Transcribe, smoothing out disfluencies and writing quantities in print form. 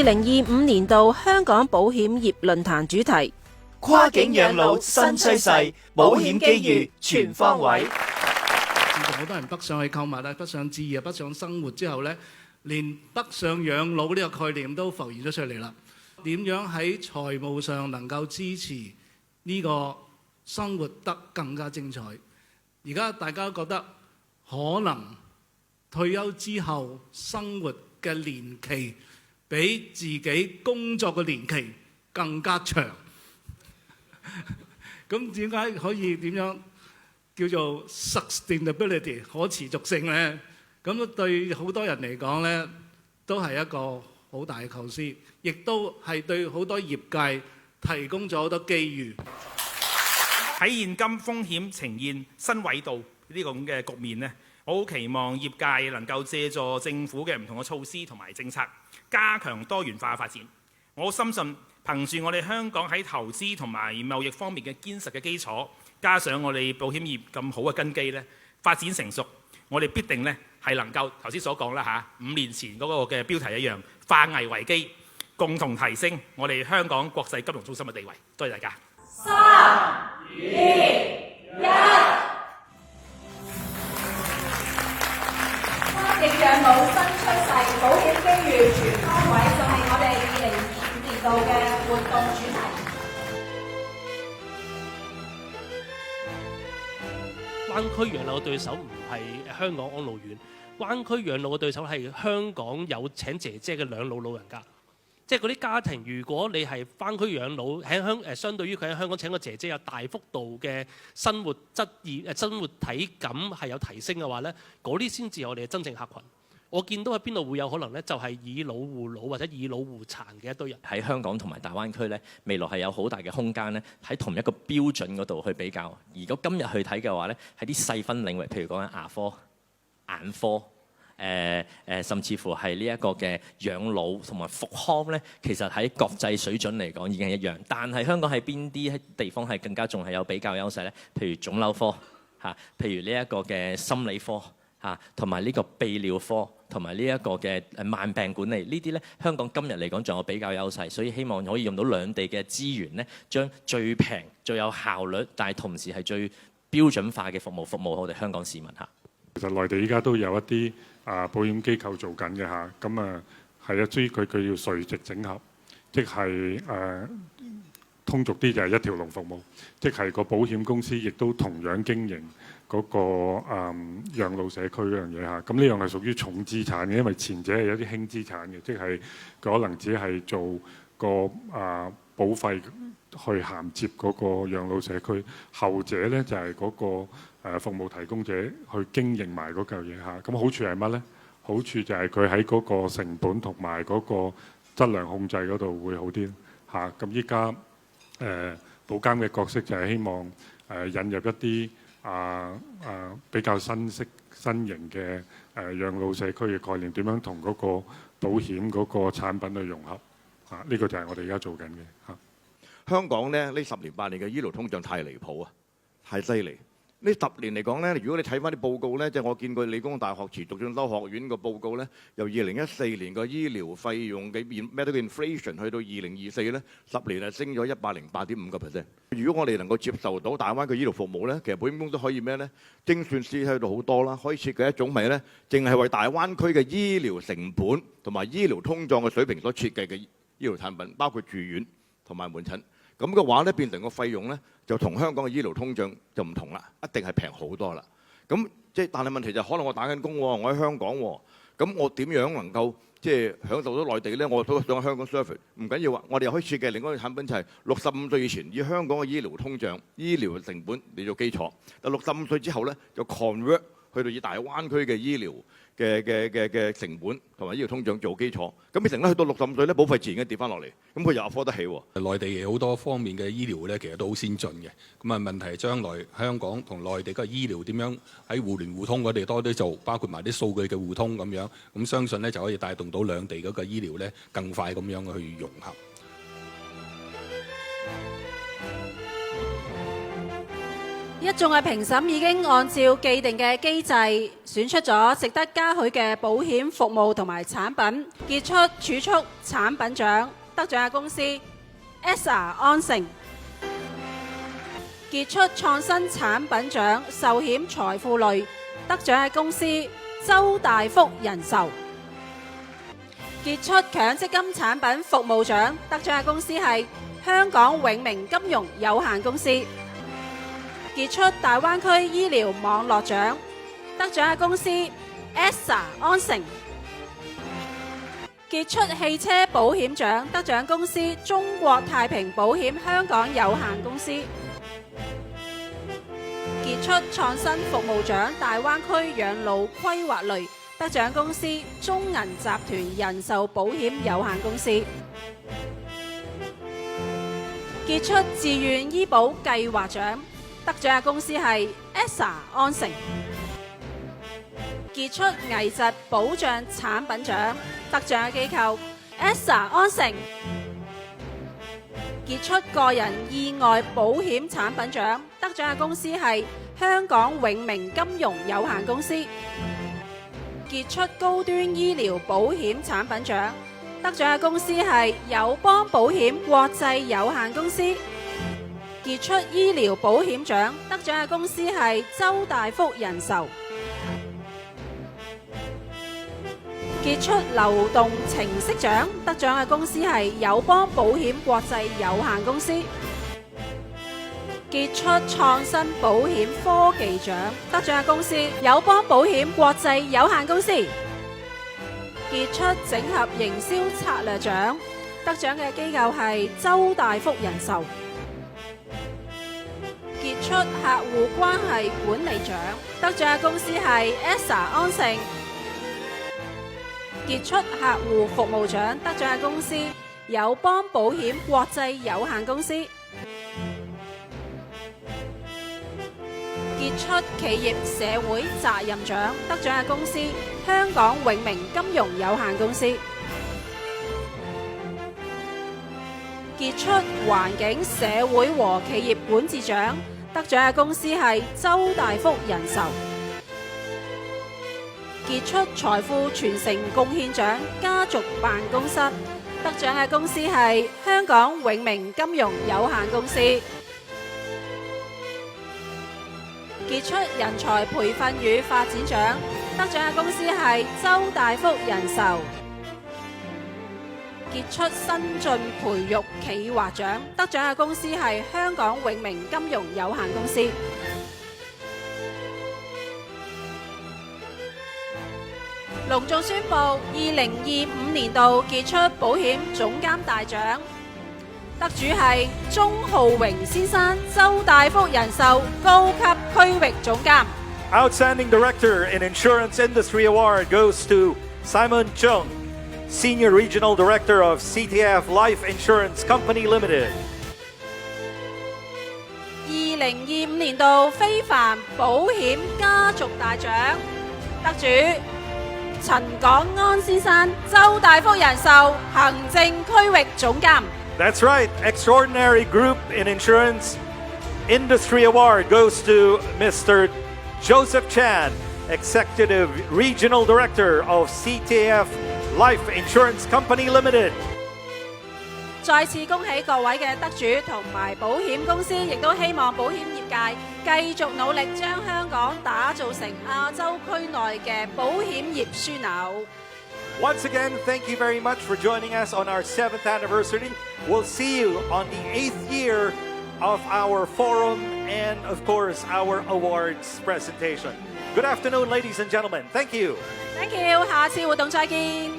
2025年度香港保險業論壇主題：跨境養老新趨勢，保險機遇全方位。自從好多人北上去購物啊、北上置業、北上生活之後呢，連北上養老呢個概念都浮現咗出嚟啦。點樣喺財務上能夠支持呢個生活得更加精彩？而家大家覺得可能退休之後生活嘅年期比自己工作嘅年期更加長。咁點解可以點樣叫做 sustainability 可持續性呢？咁對好多人嚟講呢，都係一個好大嘅構思，亦都係對好多業界提供咗好多機遇。喺現今風險呈現新緯度呢個咁嘅局面呢，我好期望業界能夠借助政府嘅唔同嘅措施同埋政策，加強多元化嘅發展。我深信憑住我哋香港喺投資同埋貿易方面嘅堅實嘅基礎，加上我哋保險業咁好嘅根基呢，發展成熟，我哋必定呢係能夠頭先所講啦嚇，5年前嗰個嘅標題一樣，化危為機，共同提升我哋香港國際金融中心嘅地位。多謝大家。3、2、1，跨境養老新趨勢，保險機遇全方位，就係我哋2025年度嘅活動主題。灣區養老嘅對手唔係香港安老院，灣區養老嘅對手係香港有請姐姐嘅兩老老人家。即係嗰啲家庭，如果你係灣區養老喺相對於佢喺香港請個姐姐有大幅度嘅生活質素、生活體感係有提升嘅話呢，嗰啲先至係我哋嘅真正客群。我見到喺邊度會有可能呢？就係以老護老或者以老護殘嘅一堆人。喺香港同埋大灣區呢，未來係有好大嘅空間呢，喺同一個標準嗰度去比較。如果今日去睇嘅話呢，喺啲細分領域，譬如講緊牙科、眼科。甚至乎係呢一個嘅養老同埋復康呢，其實喺國際水準嚟講已經係一樣。但係香港喺邊啲地方係更加仲係有比較優勢呢？譬如腫瘤科嚇，譬如呢一個嘅心理科嚇，同埋呢個泌尿科，同埋呢一個嘅慢病管理呢啲呢，香港今日嚟講仲有比較優勢，所以希望可以用到兩地嘅資源呢，將最平、最有效率，但係同時係最標準化嘅服務我哋香港市民嚇。其實內地依家都有一啲保險機構做緊嘅嚇，咁係啊，至於佢要垂直整合，即係通俗啲就係一條龍服務，即係個保險公司亦都同樣經營嗰個養老社區嗰樣嘢嚇。咁呢樣係屬於重資產嘅，因為前者係有啲輕資產嘅，即係佢可能只係做個保費去銜接嗰個養老社區，後者呢就係嗰個服務提供者去經營埋嗰嚿嘢嚇。咁好處係乜呢？好處就係佢喺嗰個成本同埋嗰個質量控制嗰度會好啲嚇。咁依家保監嘅角色就係希望引入一啲比較新型嘅養老社區嘅概念，點樣同嗰個保險嗰個產品去融合嚇？呢個就係我哋而家做緊嘅嚇。香港呢10年8年嘅醫療通脹太離譜啊，太犀利。呢10年嚟講呢，如果你睇翻啲報告呢，即係我見過理工大學持續進修學院個報告呢，由2014年個醫療費用嘅medical inflation 去到2024呢，10年係升咗108.5%。如果我哋能夠接受到大灣區醫療服務呢，其實保險公司可以咩呢？精算師喺度好多啦，可以設計一種係呢，淨係為大灣區嘅醫療成本同埋醫療通脹嘅水平所設計嘅醫療產品，包括住院同埋門診。咁嘅話咧，變成個費用咧就同香港嘅醫療通脹就唔同啦，一定係平好多啦。咁即係但係問題就可能我打緊工喎，我喺香港喎，咁我點樣能夠即係享受到內地咧？我都想香港 service 唔緊要啊，我哋又可以設計另外一個產品，就係65歲以前以香港嘅醫療通脹、醫療成本嚟做基礎，但65歲之後咧就 convert 去到以大灣區嘅醫療嘅成本同埋醫療通脹做基礎，咁變成咧去到65歲咧，保費自然嘅跌翻落嚟，咁佢又 afford 得起喎。內地好多方面嘅醫療咧，其實都好先進嘅。咁啊，問題係將來香港同內地嘅醫療點樣喺互聯互通嗰度多啲做，包括埋啲數據嘅互通咁樣，咁相信咧就可以帶動到兩地嗰個醫療咧更快咁樣去融合。一眾嘅評審已經按照既定嘅機制選出咗值得嘉許嘅保險服務同埋產品，傑出儲蓄產品獎得獎嘅公司 ESSA 安盛，傑出創新產品獎壽險財富類得獎嘅公司周大福人壽，傑出強積金產品服務獎得獎嘅公司係香港永明金融有限公司，傑出大灣區醫療網絡獎得獎嘅公司 ESSA 安盛，傑出汽車保險獎得獎公司中國太平保險香港有限公司，傑出創新服務獎大灣區養老規劃類得獎公司中銀集團人壽保險有限公司，傑出自願醫保計劃獎得獎嘅公司係 ESSA 安盛，傑出危疾保障產品獎得獎嘅機構 ESSA 安盛，傑出個人意外保險產品獎得獎嘅公司係香港永明金融有限公司，傑出高端醫療保險產品獎得獎嘅公司係友邦保險國際有限公司，傑出醫療保險獎得獎嘅公司係周大福人壽，傑出流動程式獎得獎嘅公司係友邦保險國際有限公司，傑出創新保險科技獎得獎嘅公司友邦保險國際有限公司，傑出整合營銷策略獎得獎嘅機構係周大福人壽，傑出客戶關係管理獎得獎嘅公司係 ESSA 安盛，傑出客戶服務獎得獎嘅公司友邦保險國際有限公司，傑出企業社會責任獎得獎嘅公司香港永明金融有限公司，傑出環境社會和企業管治獎得獎嘅公司係周大福人壽，傑出財富傳承貢獻獎家族辦公室得獎嘅公司係香港永明金融有限公司，傑出人才培訓與發展獎得獎嘅公司係周大福人壽，傑出新進培育企劃獎得獎嘅公司係香港永明金融有限公司。隆重宣布2025年度傑出保險總監大獎得主係鍾浩榮先生，周大福人壽高級區域總監。Outstanding Director in Insurance Industry Award goes to Simon Chung, Senior Regional Director of CTF Life Insurance Company Limited. 2025年度非凡保險家族大獎得主陳港安先生，周大福人壽行政區域總監。That's right. Extraordinary Group in Insurance Industry Award goes to Mr. Joseph Chan, Executive Regional Director of CTF Life Insurance Company Limited. 再次恭喜各位嘅得主同埋保險公司，亦都希望保險業界繼續努力，將香港打造成亞洲區內嘅保險業樞紐。Once again, thank you very much for joining us on our 7th anniversary. We'll see you on the 8th year of our forum and, of course, our awards presentation. Good afternoon, ladies and gentlemen. Thank you. Thank you. 下次活動再見。